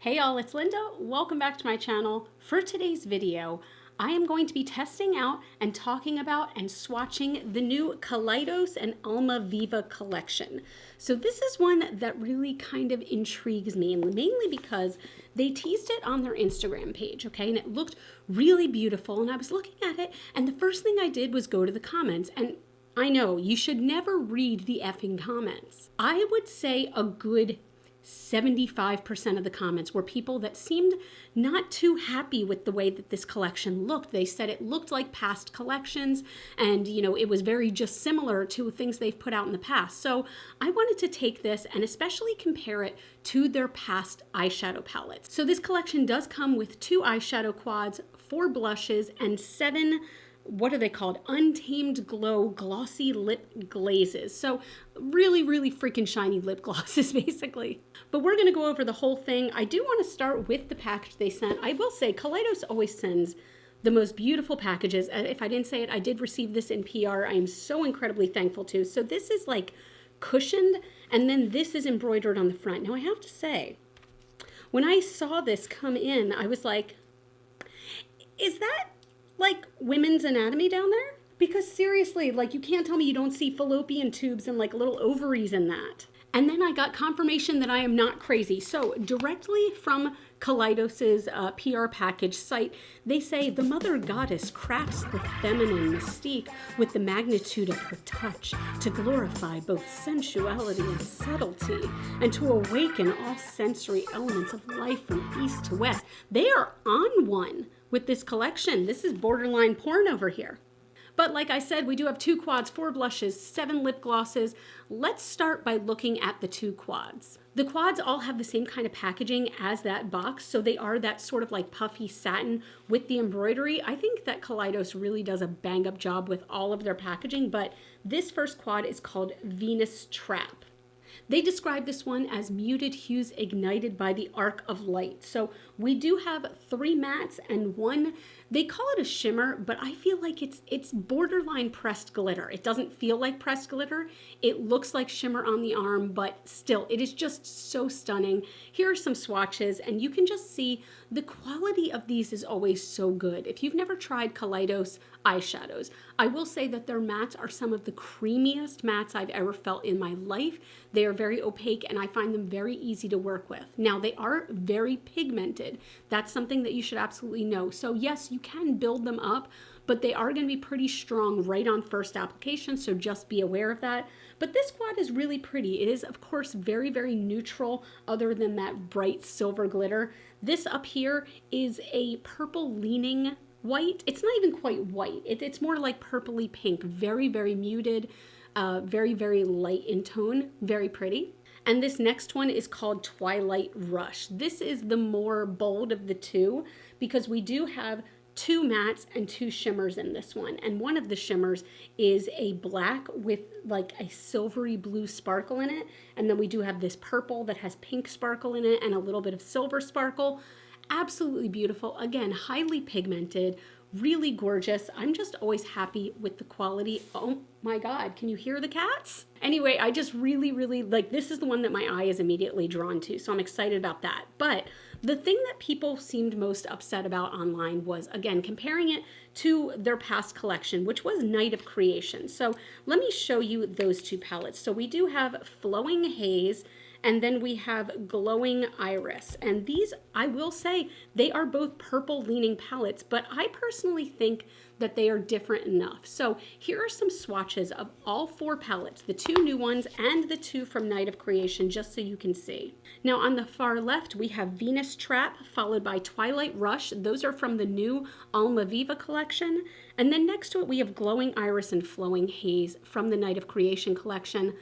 Hey y'all, it's Linda. Welcome back to my channel. For today's video, I am going to be testing out and talking about and swatching the new Kaleidos and Alma Viva collection. So this is one that really kind of intrigues me, mainly because they teased it on their Instagram page, okay? And it looked really beautiful, and I was looking at it, and the first thing I did was go to the comments, and I know you should never read the effing comments. I would say a good 75% of the comments were people that seemed not too happy with the way that this collection looked. They said it looked like past collections and, it was very just similar to things they've put out in the past. So I wanted to take this and especially compare it to their past eyeshadow palettes. So this collection does come with 2 eyeshadow quads, 4 blushes, and 7 what are they called? Untamed Glow Glossy Lip Glazes. So really freaking shiny lip glosses, basically. But we're going to go over the whole thing. I do want to start with the package they sent. I will say Kaleidos always sends the most beautiful packages. If I didn't say it, I did receive this in PR. I am so incredibly thankful to. So this is like cushioned, and then this is embroidered on the front. Now I have to say, when I saw this come in, I was like, is that like women's anatomy down there? Because seriously, like, you can't tell me you don't see fallopian tubes and like little ovaries in that. And then I got confirmation that I am not crazy. So directly from Kaleidos's PR package site, they say the mother goddess crafts the feminine mystique with the magnitude of her touch to glorify both sensuality and subtlety and to awaken all sensory elements of life from east to west. They are on one with this collection. This is borderline porn over here. But like I said, we do have 2 quads, 4 blushes, 7 lip glosses. Let's start by looking at the 2 quads. The quads all have the same kind of packaging as that box, so they are that sort of like puffy satin with the embroidery. I think that Kaleidos really does a bang-up job with all of their packaging, but this first quad is called Venus Trap. They describe this one as muted hues ignited by the arc of light. So we do have 3 mattes and 1, they call it a shimmer, but I feel like it's borderline pressed glitter. It doesn't feel like pressed glitter. It looks like shimmer on the arm, but still, it is just so stunning. Here are some swatches, and you can just see the quality of these is always so good. If you've never tried Kaleidos eyeshadows, I will say that their mattes are some of the creamiest mattes I've ever felt in my life. They are very opaque, and I find them very easy to work with. Now, they are very pigmented. That's something that you should absolutely know. So yes, you can build them up, but they are going to be pretty strong right on first application, so just be aware of that. But this quad is really pretty. It is, of course, very neutral other than that bright silver glitter. This up here is a purple leaning white. It's not even quite white. It's more like purpley pink, very muted, very light in tone, very pretty. And this next one is called Twilight Rush. This is the more bold of the 2 because we do have 2 mattes and 2 shimmers in this one. And one of the shimmers is a black with like a silvery blue sparkle in it. And then we do have this purple that has pink sparkle in it and a little bit of silver sparkle. Absolutely beautiful. Again, highly pigmented, really gorgeous. I'm just always happy with the quality. Oh my God, can you hear the cats? Anyway, I just really like, this is the one that my eye is immediately drawn to, so I'm excited about that. But the thing that people seemed most upset about online was, again, comparing it to their past collection, which was Night of Creation. So let me show you those 2 palettes. So we do have Flowing Haze, and then we have Glowing Iris. And these, I will say, they are both purple leaning palettes, but I personally think that they are different enough. So here are some swatches of all 4 palettes, the 2 new ones and the 2 from Night of Creation, just so you can see. Now on the far left, we have Venus Trap, followed by Twilight Rush. Those are from the new Alma Viva collection. And then next to it, we have Glowing Iris and Flowing Haze from the Night of Creation collection.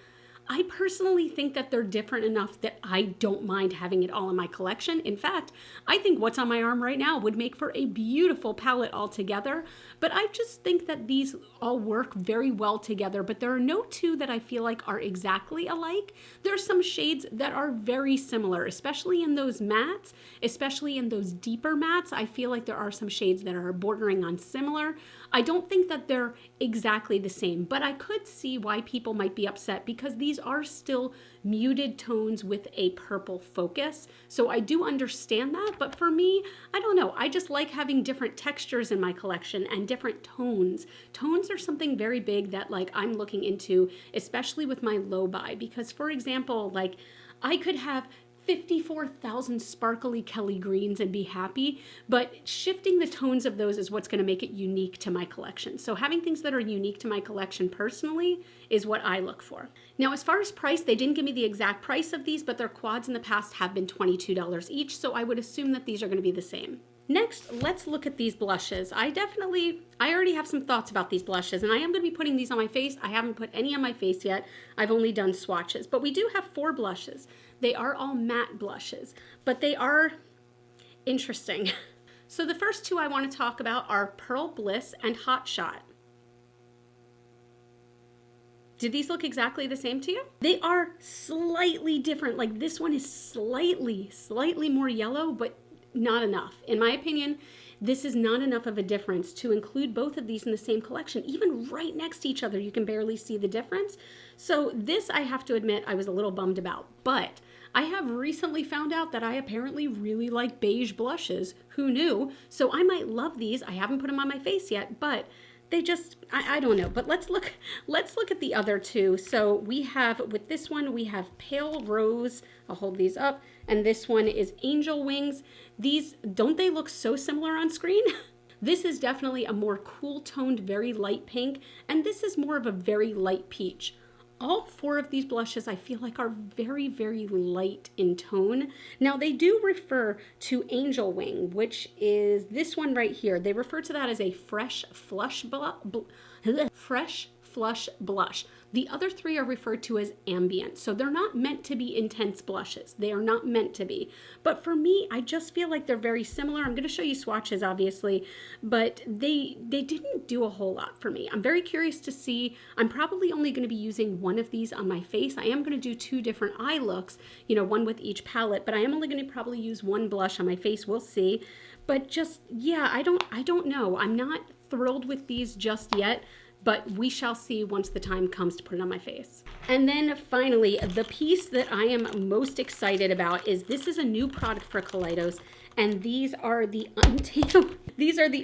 I personally think that they're different enough that I don't mind having it all in my collection. In fact, I think what's on my arm right now would make for a beautiful palette altogether, but I just think that these all work very well together, but there are no 2 that I feel like are exactly alike. There are some shades that are very similar, especially in those mattes, especially in those deeper mattes. I feel like there are some shades that are bordering on similar. I don't think that they're exactly the same, but I could see why people might be upset because these are still muted tones with a purple focus. So I do understand that, but for me, I don't know. I just like having different textures in my collection and different tones. Tones are something very big that like I'm looking into, especially with my low buy, because for example, like I could have 54,000 sparkly Kelly greens and be happy, but shifting the tones of those is what's going to make it unique to my collection. So having things that are unique to my collection personally is what I look for. Now, as far as price, they didn't give me the exact price of these, but their quads in the past have been $22 each, so I would assume that these are going to be the same. Next, let's look at these blushes. I already have some thoughts about these blushes, and I am going to be putting these on my face. I haven't put any on my face yet. I've only done swatches, but we do have 4 blushes. They are all matte blushes, but they are interesting. So the first 2 I want to talk about are Pearl Bliss and Hot Shot. Did these look exactly the same to you? They are slightly different. Like this one is slightly more yellow, but not enough. In my opinion, this is not enough of a difference to include both of these in the same collection. Even right next to each other, you can barely see the difference. So this, I have to admit, I was a little bummed about. But I have recently found out that I apparently really like beige blushes. Who knew? So I might love these. I haven't put them on my face yet, but they just, I don't know. But let's look at the other 2. So we have, with this one, we have Pale Rose. I'll hold these up. And this one is Angel Wings. These, don't they look so similar on screen? This is definitely a more cool toned, very light pink. And this is more of a very light peach. All 4 of these blushes I feel like are very, very light in tone. Now they do refer to Angel Wing, which is this one right here. They refer to that as a fresh flush blush. The other 3 are referred to as ambient. So they're not meant to be intense blushes. They are not meant to be. But for me, I just feel like they're very similar. I'm going to show you swatches, obviously, but they didn't do a whole lot for me. I'm very curious to see. I'm probably only going to be using one of these on my face. I am going to do 2 different eye looks, you know, one with each palette, but I am only going to probably use 1 blush on my face. We'll see. But just, yeah, I don't know. I'm not thrilled with these just yet, but we shall see once the time comes to put it on my face. And then finally, the piece that I am most excited about is this is a new product for Kaleidos, and these are the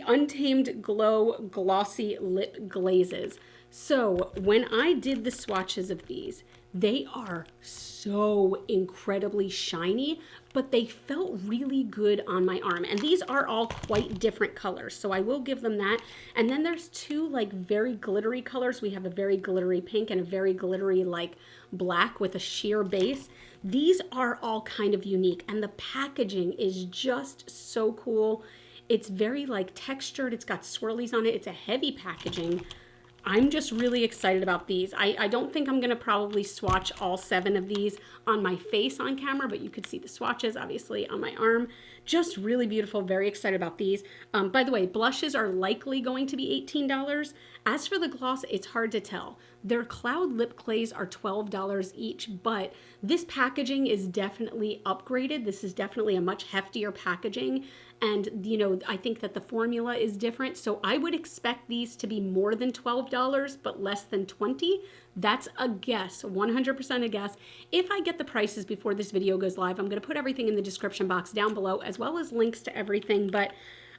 Untamed Glow Glossy Lip Glazes. So when I did the swatches of these, they are so incredibly shiny, but they felt really good on my arm. And these are all quite different colors, so I will give them that. And then there's 2 like very glittery colors. We have a very glittery pink and a very glittery like black with a sheer base. These are all kind of unique, and the packaging is just so cool. It's very like textured. It's got swirlies on it. It's a heavy packaging. I'm just really excited about these. I don't think I'm gonna probably swatch all 7 of these on my face on camera, but you could see the swatches obviously on my arm. Just really beautiful, very excited about these. By the way, blushes are likely going to be $18. As for the gloss, it's hard to tell. Their cloud lip clays are $12 each, but this packaging is definitely upgraded. This is definitely a much heftier packaging. And, you know, I think that the formula is different. So I would expect these to be more than $12, but less than $20. That's a guess, 100% a guess. If I get the prices before this video goes live, I'm going to put everything in the description box down below, as well as links to everything. But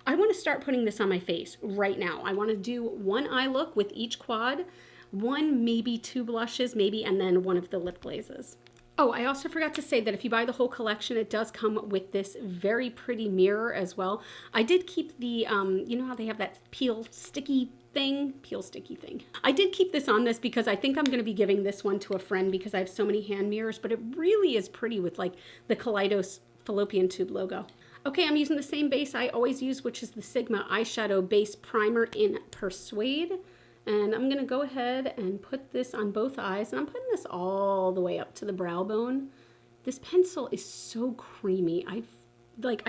I want to start putting this on my face right now. I want to do 1 eye look with each quad, 1, maybe 2 blushes, maybe, and then 1 of the lip glazes. Oh, I also forgot to say that if you buy the whole collection, it does come with this very pretty mirror as well. I did keep the, you know how they have that peel sticky thing? I did keep this on this because I think I'm going to be giving this one to a friend because I have so many hand mirrors, but it really is pretty with like the Kaleidos fallopian tube logo. Okay, I'm using the same base I always use, which is the Sigma Eyeshadow Base Primer in Persuade. And I'm going to go ahead and put this on both eyes. And I'm putting this all the way up to the brow bone. This pencil is so creamy. I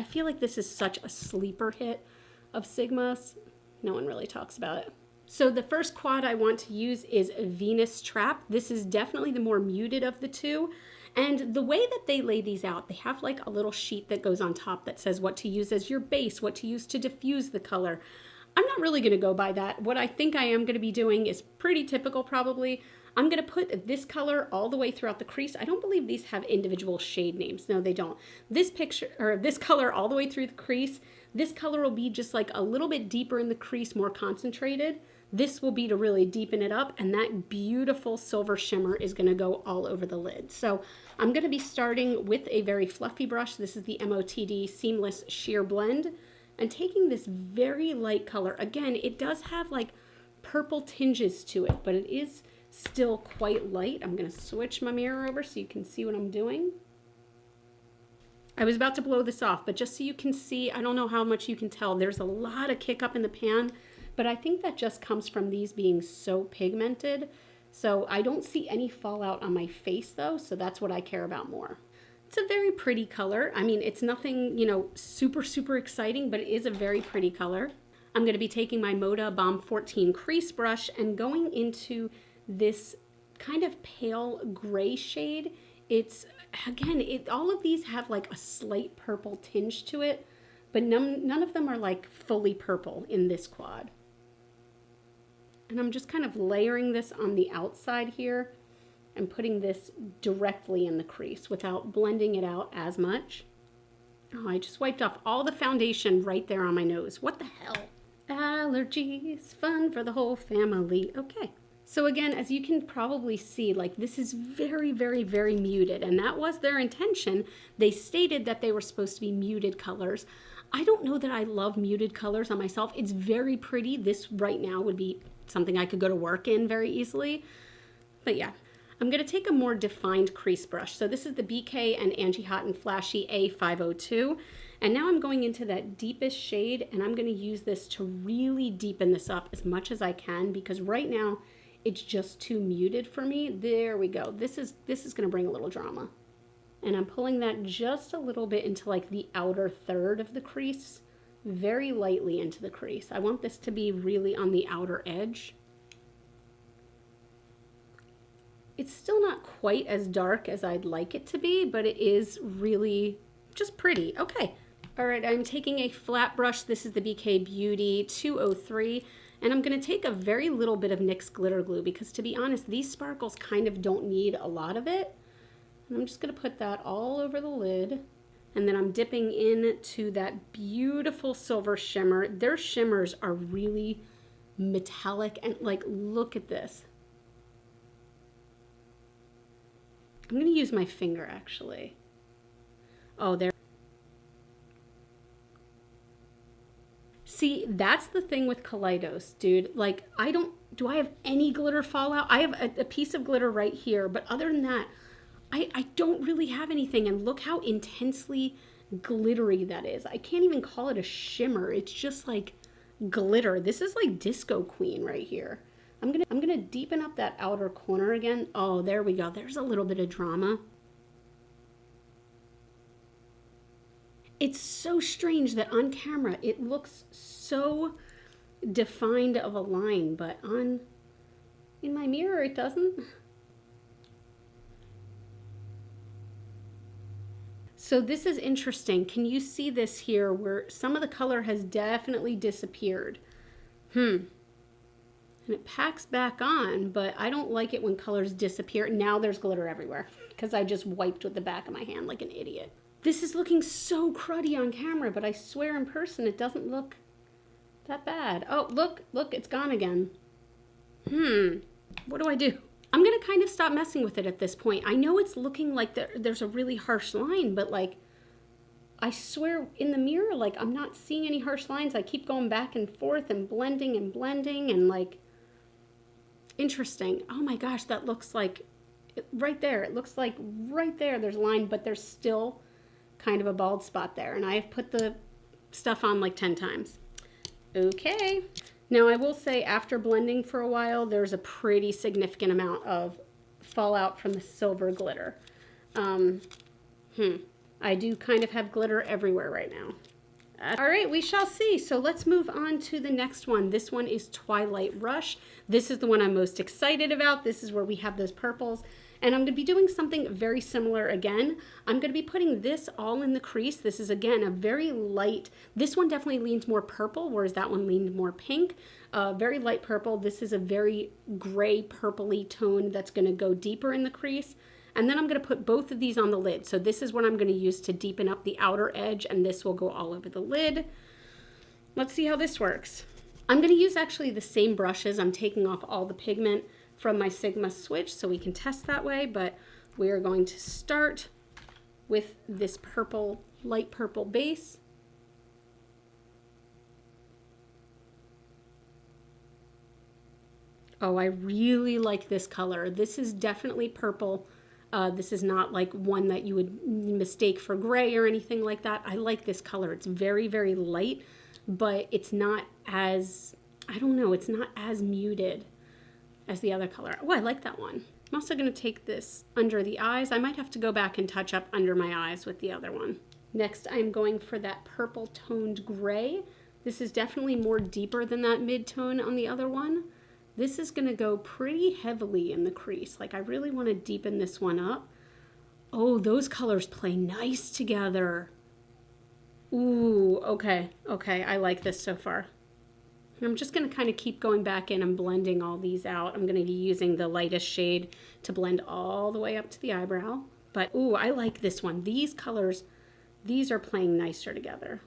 feel like this is such a sleeper hit of Sigma's. No one really talks about it. So the first quad I want to use is Venus Trap. This is definitely the more muted of the 2. And the way that they lay these out, they have like a little sheet that goes on top that says what to use as your base, what to use to diffuse the color. I'm not really going to go by that. What I think I am going to be doing is pretty typical probably. I'm going to put this color all the way throughout the crease. I don't believe these have individual shade names. No, they don't. This picture, or this color all the way through the crease, this color will be just like a little bit deeper in the crease, more concentrated. This will be to really deepen it up, and that beautiful silver shimmer is going to go all over the lid. So I'm going to be starting with a very fluffy brush. This is the MOTD Seamless Sheer Blend, and taking this very light color. Again, it does have like purple tinges to it, but it is still quite light. I'm going to switch my mirror over so you can see what I'm doing. I was about to blow this off, but just so you can see, I don't know how much you can tell, there's a lot of kick up in the pan, but I think that just comes from these being so pigmented. So I don't see any fallout on my face though, so that's what I care about more. It's a very pretty color. I mean, it's nothing, you know, super, super exciting, but it is a very pretty color. I'm going to be taking my Moda Balm 14 crease brush and going into this kind of pale gray shade. It's, again, all of these have like a slight purple tinge to it, but none of them are like fully purple in this quad. And I'm just kind of layering this on the outside here and putting this directly in the crease without blending it out as much. Oh, I just wiped off all the foundation right there on my nose. What the hell? Allergies, fun for the whole family. Okay. So again, as you can probably see, like this is very, very, very muted, and that was their intention. They stated that they were supposed to be muted colors. I don't know that I love muted colors on myself. It's very pretty. This right now would be something I could go to work in very easily. But yeah, I'm going to take a more defined crease brush. So this is the BK and Angie Hot and Flashy A502. And now I'm going into that deepest shade, and I'm going to use this to really deepen this up as much as I can, because right now it's just too muted for me. There we go. This is going to bring a little drama. And I'm pulling that just a little bit into like the outer third of the crease, very lightly into the crease. I want this to be really on the outer edge. It's still not quite as dark as I'd like it to be, but it is really just pretty. Okay. All right, I'm taking a flat brush. This is the BK Beauty 203. And I'm going to take a very little bit of NYX glitter glue because, to be honest, these sparkles kind of don't need a lot of it. And I'm just going to put that all over the lid. And then I'm dipping into that beautiful silver shimmer. Their shimmers are really metallic, and like, look at this. I'm going to use my finger actually. Oh, there. See, that's the thing with Kaleidos, dude. Like, do I have any glitter fallout? I have a piece of glitter right here, but other than that, I don't really have anything. And look how intensely glittery that is. I can't even call it a shimmer. It's just like glitter. This is like Disco Queen right here. I'm gonna deepen up that outer corner again. Oh, there we go. There's a little bit of drama. It's so strange that on camera it looks so defined of a line, but in my mirror it doesn't. So this is interesting. Can you see this here where some of the color has definitely disappeared? And it packs back on, but I don't like it when colors disappear. Now there's glitter everywhere because I just wiped with the back of my hand like an idiot. This is looking so cruddy on camera, but I swear in person it doesn't look that bad. Oh, look, it's gone again. What do I do? I'm going to kind of stop messing with it at this point. I know it's looking like there's a really harsh line, but like, I swear in the mirror, like I'm not seeing any harsh lines. I keep going back and forth and blending and like, interesting. Oh my gosh, that looks like right there. It looks like right there there's a line, but there's still kind of a bald spot there. And I've put the stuff on like 10 times. Okay. Now I will say after blending for a while, there's a pretty significant amount of fallout from the silver glitter. I do kind of have glitter everywhere right now. All right, we shall see. So let's move on to the next one. This one is Twilight Rush. This is the one I'm most excited about. This is where we have those purples. And I'm going to be doing something very similar again. I'm going to be putting this all in the crease. This is, again, a very light, this one definitely leans more purple, whereas that one leaned more pink. Very light purple. This is a very gray purpley tone that's going to go deeper in the crease. And then I'm going to put both of these on the lid. So this is what I'm going to use to deepen up the outer edge, and this will go all over the lid. Let's see how this works. I'm going to use actually the same brushes. I'm taking off all the pigment from my Sigma switch so we can test that way, but we are going to start with this purple, light purple base. Oh, I really like this color. This is definitely purple. This is not like one that you would mistake for gray or anything like that. I like this color. It's very, very light, but it's not as, I don't know, it's not as muted as the other color. Oh, I like that one. I'm also going to take this under the eyes. I might have to go back and touch up under my eyes with the other one. Next, I'm going for that purple toned gray. This is definitely more deeper than that mid-tone on the other one. This is going to go pretty heavily in the crease. Like, I really want to deepen this one up. Oh, those colors play nice together. Ooh, okay. Okay, I like this so far. I'm just going to kind of keep going back in and blending all these out. I'm going to be using the lightest shade to blend all the way up to the eyebrow. But, ooh, I like this one. These colors, these are playing nicer together.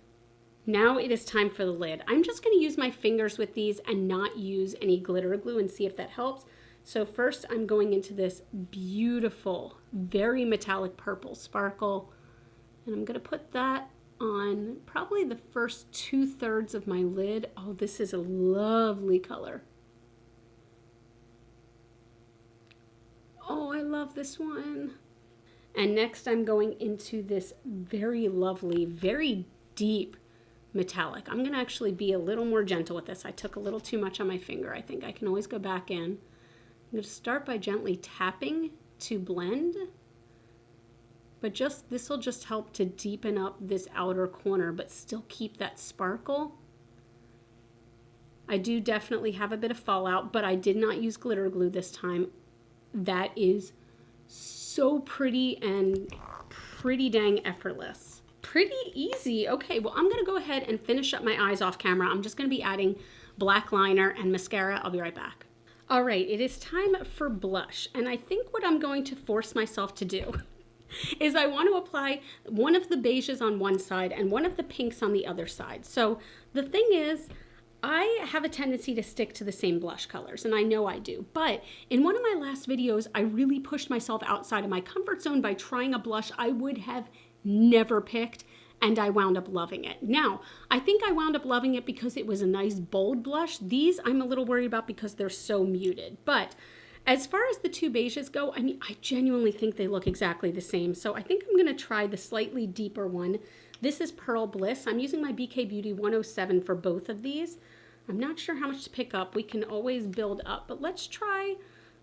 Now it is time for the lid. I'm just going to use my fingers with these and not use any glitter glue and see if that helps. So first I'm going into this beautiful, very metallic purple sparkle. And I'm going to put that on probably the first 2/3 of my lid. Oh, this is a lovely color. Oh, I love this one. And next I'm going into this very lovely, very deep metallic. I'm going to actually be a little more gentle with this. I took a little too much on my finger. I think I can always go back in. I'm going to start by gently tapping to blend. But just this will just help to deepen up this outer corner, but still keep that sparkle. I do definitely have a bit of fallout, but I did not use glitter glue this time. That is so pretty and pretty dang effortless. Pretty easy. Okay, well, I'm going to go ahead and finish up my eyes off camera. I'm just going to be adding black liner and mascara. I'll be right back. All right, it is time for blush. And I think what I'm going to force myself to do is I want to apply one of the beiges on one side and one of the pinks on the other side. So the thing is, I have a tendency to stick to the same blush colors, and I know I do. But in one of my last videos, I really pushed myself outside of my comfort zone by trying a blush I would have never picked, and I wound up loving it. Now, I think I wound up loving it because it was a nice bold blush. These I'm a little worried about because they're so muted. But as far as the two beiges go, I mean, I genuinely think they look exactly the same. So I think I'm going to try the slightly deeper one. This is Pearl Bliss. I'm using my BK Beauty 107 for both of these. I'm not sure how much to pick up. We can always build up, but let's try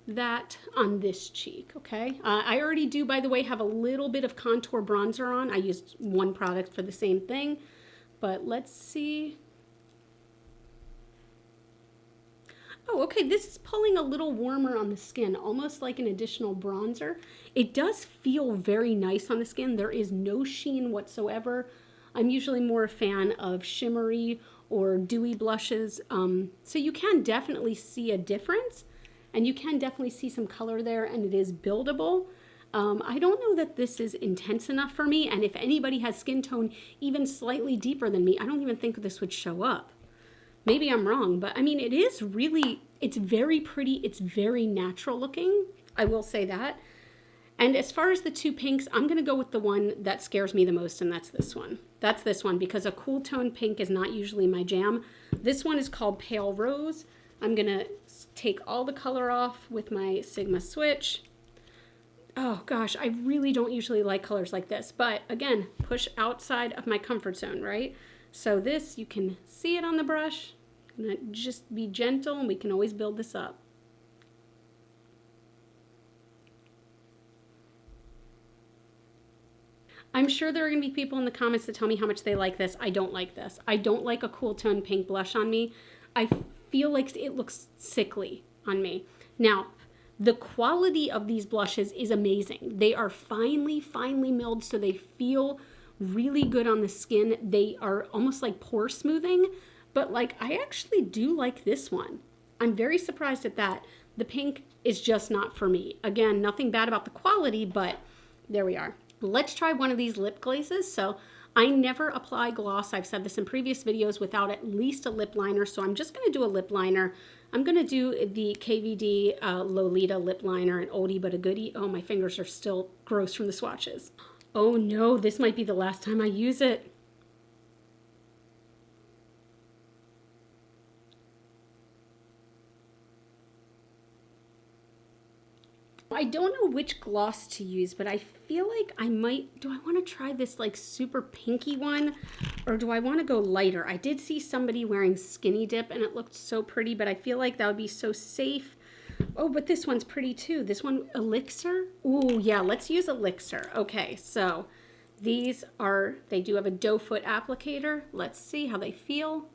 that on this cheek, okay? I already do, by the way, have a little bit of contour bronzer on. I used one product for the same thing, but let's see. Oh, okay, this is pulling a little warmer on the skin, almost like an additional bronzer. It does feel very nice on the skin. There is no sheen whatsoever. I'm usually more a fan of shimmery or dewy blushes, so you can definitely see a difference, and you can definitely see some color there, and it is buildable. I don't know that this is intense enough for me, and if anybody has skin tone even slightly deeper than me, I don't even think this would show up. Maybe I'm wrong, but I mean, it is really, it's very pretty. It's very natural looking. I will say that. And as far as the two pinks, I'm going to go with the one that scares me the most, and that's this one. That's this one, because a cool tone pink is not usually my jam. This one is called Pale Rose. I'm going to take all the color off with my Sigma switch. Oh gosh, I really don't usually like colors like this, but again, push outside of my comfort zone, right? So this, you can see it on the brush. I'm gonna just be gentle, and we can always build this up. I'm sure there are going to be people in the comments that tell me how much they like this. I don't like this. I don't like a cool tone pink blush on me. I feel like it looks sickly on me. Now, The quality of these blushes is amazing. They are finely milled, so they feel really good on the skin. They are almost like pore smoothing, but like I actually do like this one. I'm very surprised at that. The pink is just not for me. Again, nothing bad about the quality, but there we are. Let's try one of these lip glazes. So I never apply gloss, I've said this in previous videos, without at least a lip liner. So I'm just gonna do a lip liner. I'm gonna do the KVD Lolita lip liner, an oldie but a goodie. Oh, my fingers are still gross from the swatches. Oh no, this might be the last time I use it. I don't know which gloss to use, but I feel like I might, do I want to try this like super pinky one, or do I want to go lighter? I did see somebody wearing Skinny Dip and it looked so pretty, but I feel like that would be so safe. Oh, but this one's pretty too. This one, Elixir. Ooh, yeah, let's use Elixir. Okay, so these are, they do have a doe foot applicator. Let's see how they feel.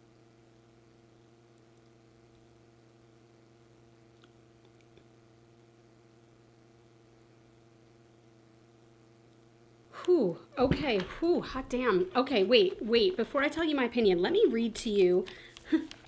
Whew, okay, whew, hot damn. Okay, wait, before I tell you my opinion, let me read to you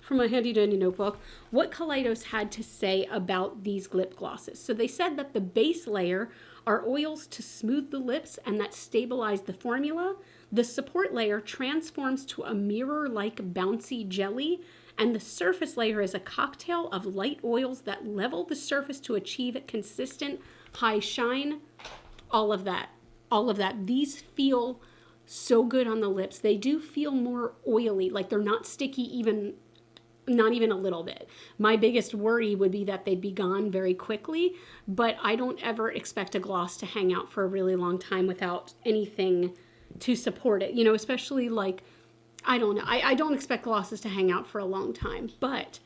from my handy dandy notebook what Kaleidos had to say about these lip glosses. So they said that the base layer are oils to smooth the lips and that stabilize the formula. The support layer transforms to a mirror-like bouncy jelly, and the surface layer is a cocktail of light oils that level the surface to achieve a consistent high shine. All of that. These feel so good on the lips. They do feel more oily, like they're not sticky even, not even a little bit. My biggest worry would be that they'd be gone very quickly, but I don't ever expect a gloss to hang out for a really long time without anything to support it. You know, especially like, I don't know, I don't expect glosses to hang out for a long time, but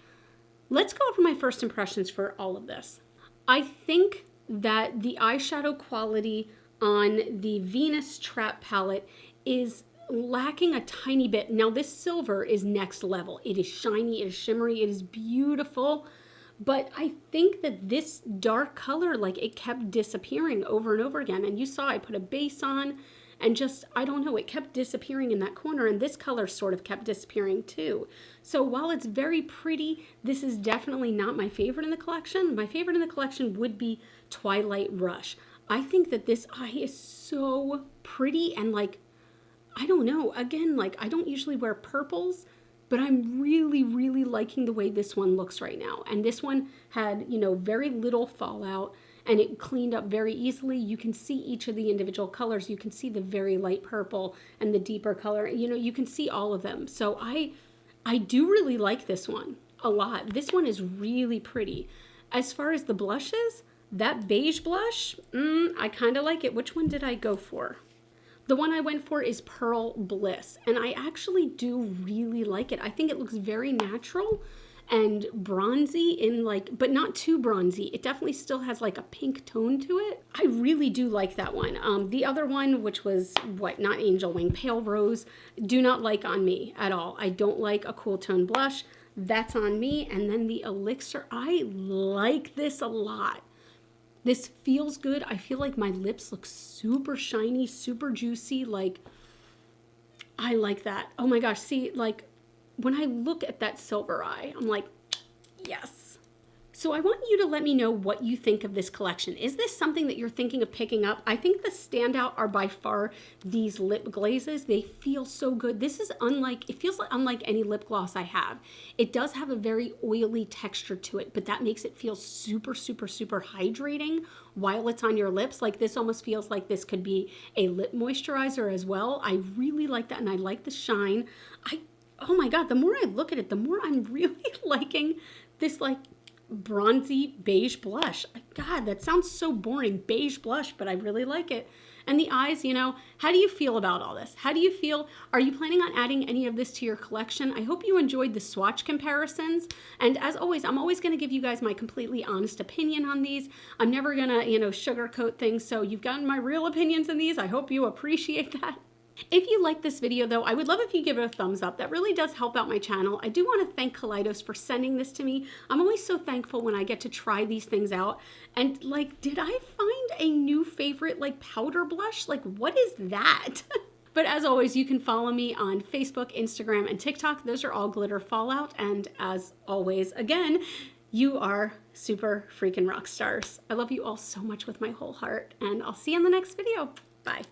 let's go over my first impressions for all of this. I think that the eyeshadow quality on the Venus Trap palette is lacking a tiny bit. Now this silver is next level. It is shiny, it is shimmery, it is beautiful, but I think that this dark color, like it kept disappearing over and over again. And you saw I put a base on and just, I don't know, it kept disappearing in that corner, and this color sort of kept disappearing too. So while it's very pretty, this is definitely not my favorite in the collection. My favorite in the collection would be Twilight Rush. I think that this eye is so pretty, and like, I don't know, again, like I don't usually wear purples, but I'm really liking the way this one looks right now. And this one had, you know, very little fallout, and it cleaned up very easily. You can see each of the individual colors. You can see the very light purple and the deeper color. You know, you can see all of them. So I do really like this one a lot. This one is really pretty. As far as the blushes, that beige blush, I kind of like it. Which one did I go for? The one I went for is Pearl Bliss, and I actually do really like it. I think it looks very natural and bronzy in like, but not too bronzy. It definitely still has like a pink tone to it. I really do like that one. The other one, which was not Angel Wing, Pale Rose, do not like on me at all. I don't like a cool tone blush. That's on me. And then the Elixir, I like this a lot. This feels good. I feel like my lips look super shiny, super juicy. Like, I like that. Oh my gosh. See, like, when I look at that silver eye, I'm like, yes. So I want you to let me know what you think of this collection. Is this something that you're thinking of picking up? I think the standout are by far these lip glazes. They feel so good. This is unlike, it feels like unlike any lip gloss I have. It does have a very oily texture to it, but that makes it feel super hydrating while it's on your lips. Like this almost feels like this could be a lip moisturizer as well. I really like that, and I like the shine. Oh my God, the more I look at it, the more I'm really liking this like bronzy beige blush. God, that sounds so boring, beige blush, but I really like it. And the eyes, you know, how do you feel about all this? How do you feel? Are you planning on adding any of this to your collection? I hope you enjoyed the swatch comparisons. And as always, I'm always going to give you guys my completely honest opinion on these. I'm never going to, you know, sugarcoat things. So you've gotten my real opinions on these. I hope you appreciate that. If you like this video though, I would love if you give it a thumbs up. That really does help out my channel. I do want to thank Kaleidos for sending this to me. I'm always so thankful when I get to try these things out. And like, did I find a new favorite like powder blush? Like, what is that? But as always, you can follow me on Facebook, Instagram, and TikTok. Those are all GlitterFallout. And as always, again, you are super freaking rock stars. I love you all so much with my whole heart. And I'll see you in the next video. Bye.